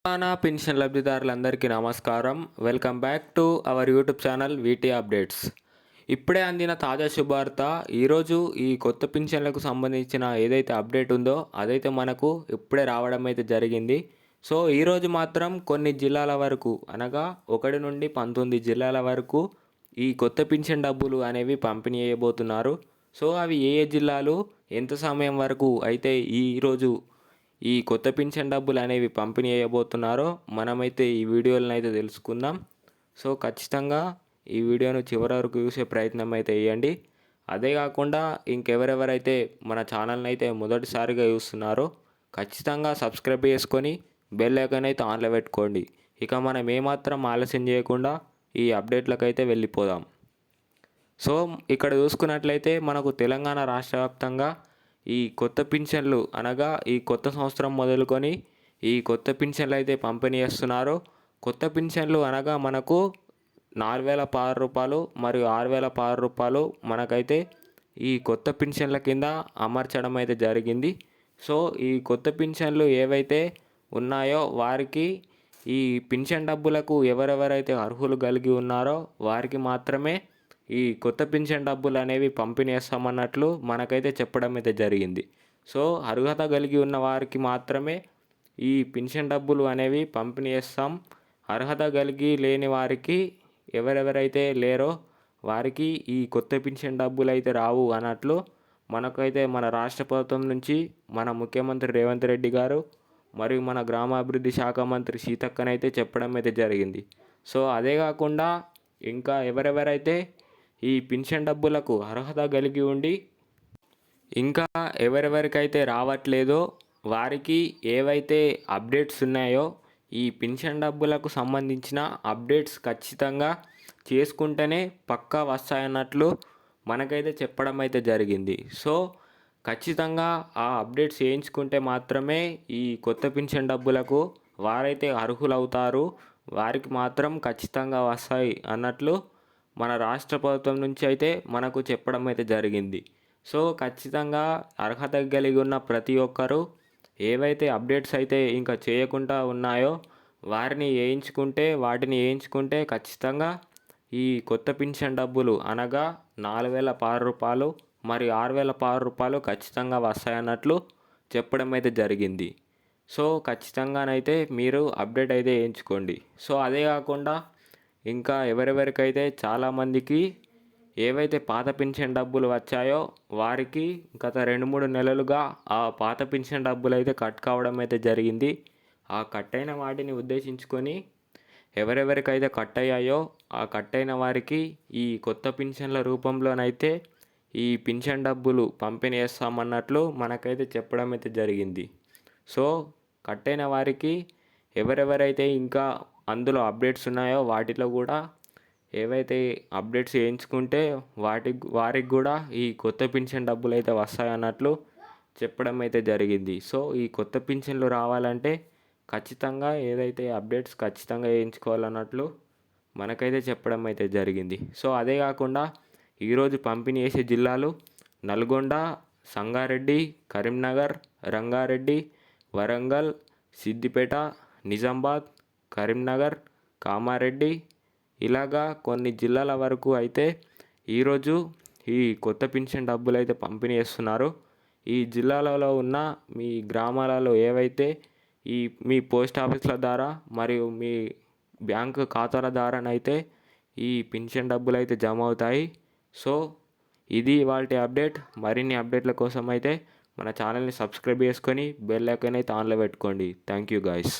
Telangana pension లబ్ధిదారులందరికీ నమస్కారం. Welcome back to our YouTube channel వీటీ updates. ఇప్పుడే అందిన తాజా శుభార్త. ఈరోజు ఈ కొత్త పింఛన్లకు సంబంధించిన ఏదైతే అప్డేట్ ఉందో అదైతే మనకు ఇప్పుడే రావడం అయితే జరిగింది. సో ఈరోజు మాత్రం కొన్ని జిల్లాల వరకు అనగా 1 నుండి 19 జిల్లాల వరకు ఈ కొత్త పింఛన్ డబ్బులు అనేవి పంపిణీ చేయబోతున్నారు. సో అవి ఏ ఏ జిల్లాలు, ఎంత సమయం వరకు అయితే ఈరోజు ఈ కొత్త పింఛన్ డబ్బులు అనేవి పంపిణీ చేయబోతున్నారో మనమైతే ఈ వీడియోలను అయితే తెలుసుకుందాం. సో ఖచ్చితంగా ఈ వీడియోను చివరి వరకు చూసే ప్రయత్నం అయితే చేయండి. అదే కాకుండా ఇంకెవరెవరైతే మన ఛానల్ని అయితే మొదటిసారిగా చూస్తున్నారో ఖచ్చితంగా సబ్స్క్రైబ్ చేసుకొని బెల్ ఐకాన్ అయితే ఆన్లో పెట్టుకోండి. ఇక మనం ఏమాత్రం ఆలస్యం చేయకుండా ఈ అప్డేట్లకు అయితే వెళ్ళిపోదాం. సో ఇక్కడ చూసుకున్నట్లయితే మనకు తెలంగాణ రాష్ట్ర వ్యాప్తంగా ఈ కొత్త పింఛన్లు అనగా ఈ కొత్త సంవత్సరం మొదలుకొని ఈ కొత్త పింఛన్లు అయితే పంపిణీ చేస్తున్నారు. కొత్త పింఛన్లు అనగా మనకు 4,016 రూపాయలు మరియు 6,016 రూపాయలు మనకైతే ఈ కొత్త పింఛన్ల కింద అమర్చడం అయితే జరిగింది. సో ఈ కొత్త పింఛన్లు ఏవైతే ఉన్నాయో వారికి ఈ పింఛన్ డబ్బులకు ఎవరెవరైతే అర్హులు కలిగి ఉన్నారో వారికి మాత్రమే ఈ కొత్త పింఛన్ డబ్బులు అనేవి పంపిణీ చేస్తామన్నట్లు మనకైతే చెప్పడం అయితే జరిగింది. సో అర్హత కలిగి ఉన్న వారికి మాత్రమే ఈ పింఛన్ డబ్బులు అనేవి పంపిణీ చేస్తాం. అర్హత కలిగి లేని వారికి ఎవరెవరైతే లేరో వారికి ఈ కొత్త పింఛన్ డబ్బులు అయితే రావు అన్నట్లు మనకైతే మన రాష్ట్ర ప్రభుత్వం నుంచి మన ముఖ్యమంత్రి రేవంత్ రెడ్డి గారు మరియు మన గ్రామాభివృద్ధి శాఖ మంత్రి సీతక్కనైతే చెప్పడం అయితే జరిగింది. సో అదే కాకుండా ఇంకా ఎవరెవరైతే ఈ పింఛన్ డబ్బులకు అర్హత కలిగి ఉండి ఇంకా ఎవరెవరికైతే రావట్లేదో వారికి ఏవైతే అప్డేట్స్ ఉన్నాయో ఈ పింఛన్ డబ్బులకు సంబంధించిన అప్డేట్స్ ఖచ్చితంగా చేసుకుంటేనే పక్కా వస్తాయన్నట్లు మనకైతే చెప్పడం అయితే జరిగింది. సో ఖచ్చితంగా ఆ అప్డేట్స్ చేయించుకుంటే మాత్రమే ఈ కొత్త పింఛన్ డబ్బులకు వారైతే అర్హులవుతారు, వారికి మాత్రం ఖచ్చితంగా వస్తాయి అన్నట్లు మన రాష్ట్ర ప్రభుత్వం నుంచి అయితే మనకు చెప్పడం అయితే జరిగింది. సో ఖచ్చితంగా అర్హత కలిగి ఉన్న ప్రతి ఒక్కరూ ఏవైతే అప్డేట్స్ అయితే ఇంకా చేయకుండా ఉన్నాయో వాటిని వేయించుకుంటే ఖచ్చితంగా ఈ కొత్త పింఛన్ డబ్బులు అనగా 4,016 రూపాయలు మరియు 6,016 రూపాయలు ఖచ్చితంగా వస్తాయన్నట్లు చెప్పడం అయితే జరిగింది. సో ఖచ్చితంగానైతే మీరు అప్డేట్ అయితే వేయించుకోండి. సో అదే కాకుండా ఇంకా ఎవరెవరికైతే చాలామందికి ఏవైతే పాత పింఛన్ డబ్బులు వచ్చాయో వారికి గత 2-3 నెలలుగా ఆ పాత పింఛన్ డబ్బులు అయితే కట్ కావడం అయితే జరిగింది. ఆ కట్ అయిన వాటిని ఉద్దేశించుకొని ఎవరెవరికైతే కట్ అయ్యాయో ఆ కట్ అయిన వారికి ఈ కొత్త పింఛన్ల రూపంలోనైతే ఈ పింఛన్ డబ్బులు పంపిణీ చేస్తామన్నట్లు మనకైతే చెప్పడం అయితే జరిగింది. సో కట్ అయిన వారికి ఎవరెవరైతే ఇంకా అందులో అప్డేట్స్ ఉన్నాయో వాటిలో కూడా ఏవైతే అప్డేట్స్ చేయించుకుంటే వారికి కూడా ఈ కొత్త పింఛన్ డబ్బులు అయితే వస్తాయన్నట్లు చెప్పడం అయితే జరిగింది. సో ఈ కొత్త పింఛన్లు రావాలంటే ఖచ్చితంగా ఏదైతే అప్డేట్స్ ఖచ్చితంగా వేయించుకోవాలన్నట్లు మనకైతే చెప్పడం అయితే జరిగింది. సో అదే కాకుండా ఈరోజు పంపిణీ చేసే జిల్లాలు నల్గొండ, సంగారెడ్డి, కరీంనగర్, రంగారెడ్డి, వరంగల్, సిద్దిపేట, నిజామాబాద్, కరీంనగర్, కామారెడ్డి ఇలాగా కొన్ని జిల్లాల వరకు అయితే ఈరోజు ఈ కొత్త పింఛన్ డబ్బులు అయితే పంపిణీ చేస్తున్నారు. ఈ జిల్లాలలో ఉన్న మీ గ్రామాలలో ఏవైతే మీ పోస్ట్ ఆఫీసుల ద్వారా మరియు మీ బ్యాంకు ఖాతాల ద్వారానైతే ఈ పింఛన్ డబ్బులు అయితే జమ అవుతాయి. సో ఇది ఇవాల్టి అప్డేట్. మరిన్ని అప్డేట్ల కోసం అయితే మన ఛానల్ని సబ్స్క్రైబ్ చేసుకొని బెల్ ఐకాన్ అయితే ఆన్లో పెట్టుకోండి. Thank you guys.